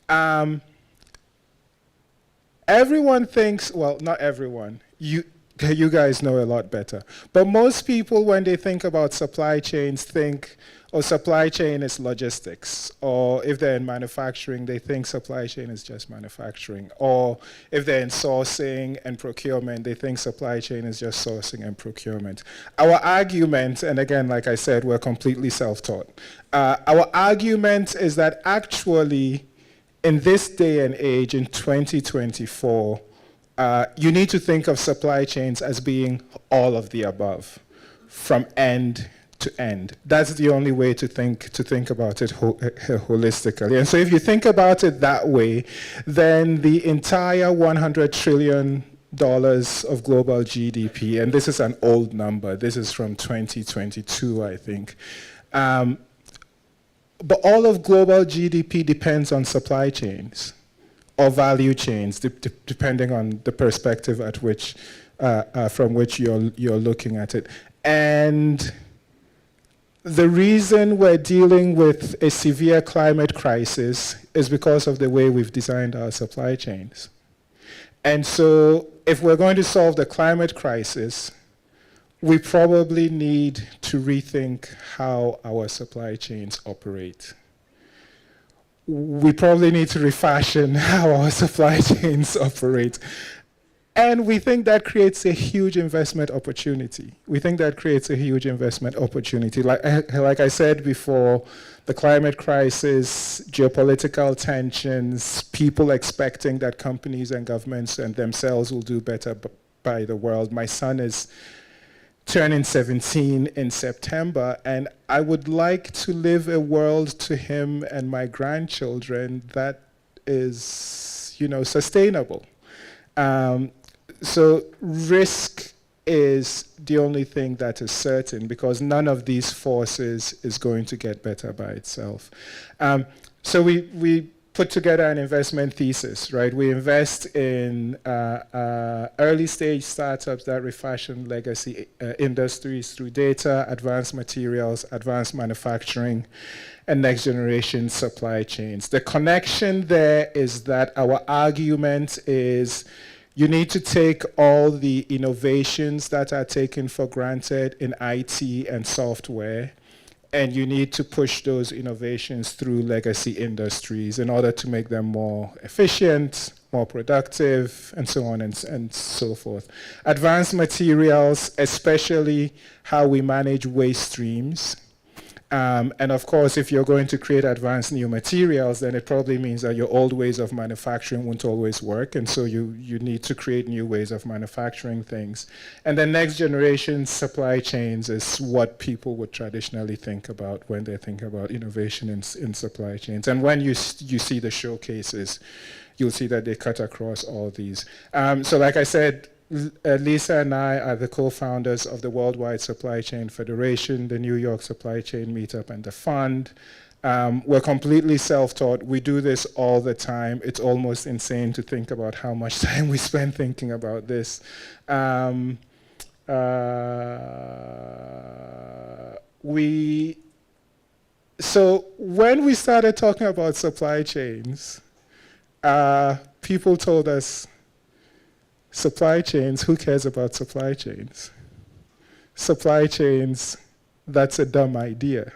Um, Everyone thinks, well, not everyone. You guys know a lot better. But most people, when they think about supply chains, think, oh, supply chain is logistics. Or if they're in manufacturing, they think supply chain is just manufacturing. Or if they're in sourcing and procurement, they think supply chain is just sourcing and procurement. Our argument, and again, like I said, we're completely self-taught. Our argument is that actually, in this day and age, in 2024, you need to think of supply chains as being all of the above, from end to end. That's the only way to think about it holistically. And so if you think about it that way, then the entire $100 trillion of global GDP, and this is an old number, this is from 2022, I think, but all of global GDP depends on supply chains or value chains, depending on the perspective at which, from which you're looking at it. And the reason we're dealing with a severe climate crisis is because of the way we've designed our supply chains. And so if we're going to solve the climate crisis, we probably need to rethink how our supply chains operate. We probably need to refashion how our supply chains operate. And we think that creates a huge investment opportunity. We think that creates a huge investment opportunity. Like I said before, the climate crisis, geopolitical tensions, people expecting that companies and governments and themselves will do better by the world. My son is turning 17 in September, and I would like to live a world to him and my grandchildren that is, sustainable. So risk is the only thing that is certain, because none of these forces is going to get better by itself. So we put together an investment thesis, right? We invest in early stage startups that refashion legacy industries through data, advanced materials, advanced manufacturing, and next generation supply chains. The connection there is that our argument is you need to take all the innovations that are taken for granted in IT and software, and you need to push those innovations through legacy industries in order to make them more efficient, more productive, and so on and so forth. Advanced materials, especially how we manage waste streams. And of course, if you're going to create advanced new materials, then it probably means that your old ways of manufacturing won't always work, and so you need to create new ways of manufacturing things. And then next generation supply chains is what people would traditionally think about when they think about innovation in supply chains. And when you see the showcases, you'll see that they cut across all these. So like I said, Lisa and I are the co-founders of the Worldwide Supply Chain Federation, the New York Supply Chain Meetup, and the Fund. We're completely self-taught. We do this all the time. It's almost insane to think about how much time we spend thinking about this. So when we started talking about supply chains, people told us, supply chains, who cares about supply chains? Supply chains, that's a dumb idea.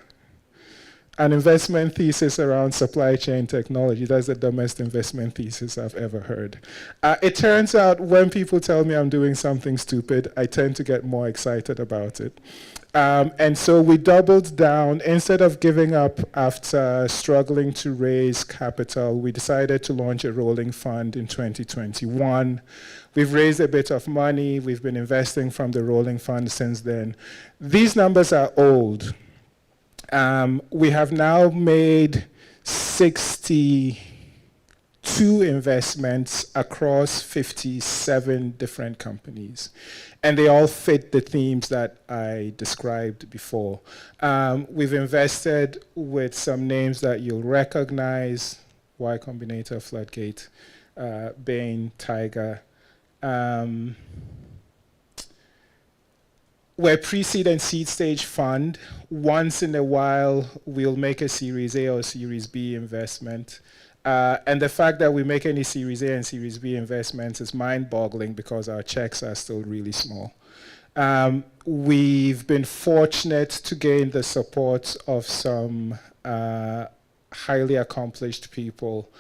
An investment thesis around supply chain technology, that's the dumbest investment thesis I've ever heard. It turns out when people tell me I'm doing something stupid, I tend to get more excited about it. And so we doubled down. Instead of giving up after struggling to raise capital, we decided to launch a rolling fund in 2021. We've raised a bit of money. We've been investing from the rolling fund since then. These numbers are old. We have now made 62 investments across 57 different companies. And they all fit the themes that I described before. We've invested with some names that you'll recognize: Y Combinator, Floodgate, Bain, Tiger. We're pre-seed and seed stage fund. Once in a while, we'll make a Series A or Series B investment. And the fact that we make any Series A and Series B investments is mind-boggling because our checks are still really small. We've been fortunate to gain the support of some highly accomplished people.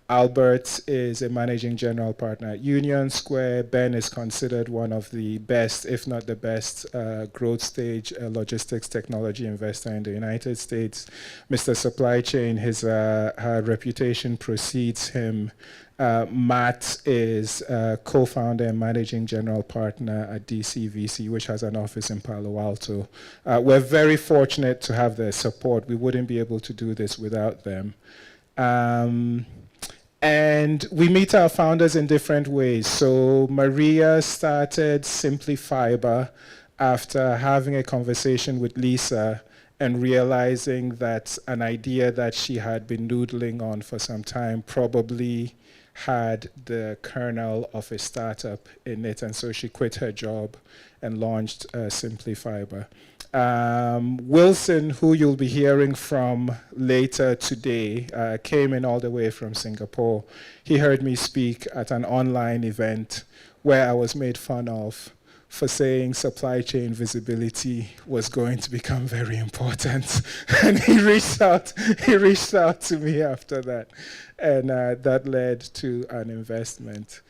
Albert is a managing general partner at Union Square. Ben is considered one of the best, if not the best, growth stage logistics technology investor in the United States. Mr. Supply Chain, his reputation precedes him. Matt is co-founder and managing general partner at DCVC, which has an office in Palo Alto. We're very fortunate to have their support. We wouldn't be able to do this without them. And we meet our founders in different ways. So Maria started Simply Fiber after having a conversation with Lisa and realizing that an idea that she had been noodling on for some time probably had the kernel of a startup in it. And so she quit her job and launched Simply Fiber. Wilson, who you'll be hearing from later today, came in all the way from Singapore. He heard me speak at an online event where I was made fun of for saying supply chain visibility was going to become very important. And he reached out to me after that. And that led to an investment.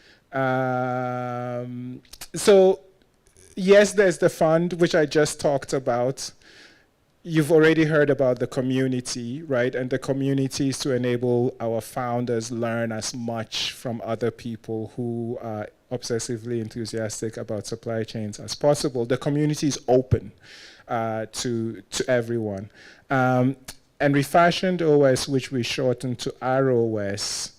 So yes, there's the fund, which I just talked about. You've already heard about the community, right? And the community is to enable our founders learn as much from other people who are obsessively enthusiastic about supply chains as possible. The community is open to everyone. And REFASHIOND OS, which we shortened to ROS,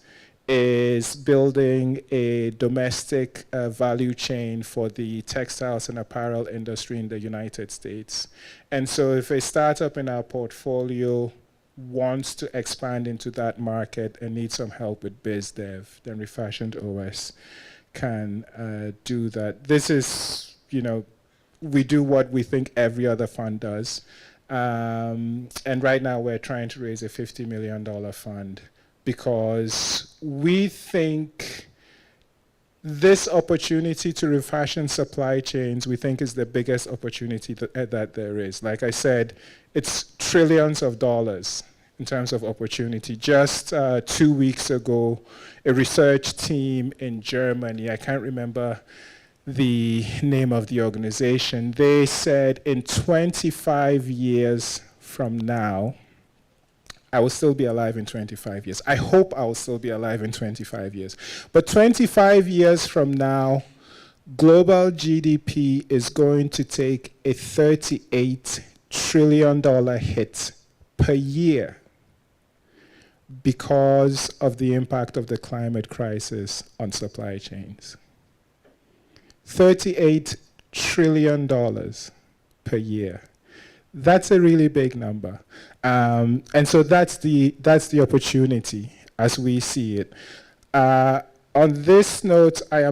is building a domestic value chain for the textiles and apparel industry in the United States. And so if a startup in our portfolio wants to expand into that market and needs some help with biz dev, then REFASHIOND OS can do that. This is, we do what we think every other fund does. And right now we're trying to raise a $50 million fund, because we think this opportunity to refashion supply chains, we think, is the biggest opportunity that there is. Like I said, it's trillions of dollars in terms of opportunity. Just 2 weeks ago, a research team in Germany, I can't remember the name of the organization, they said in 25 years from now, I will still be alive in 25 years. I hope I will still be alive in 25 years. But 25 years from now, global GDP is going to take a $38 trillion hit per year because of the impact of the climate crisis on supply chains. $38 trillion per year. That's a really big number. And so that's the opportunity as we see it. On this note, I am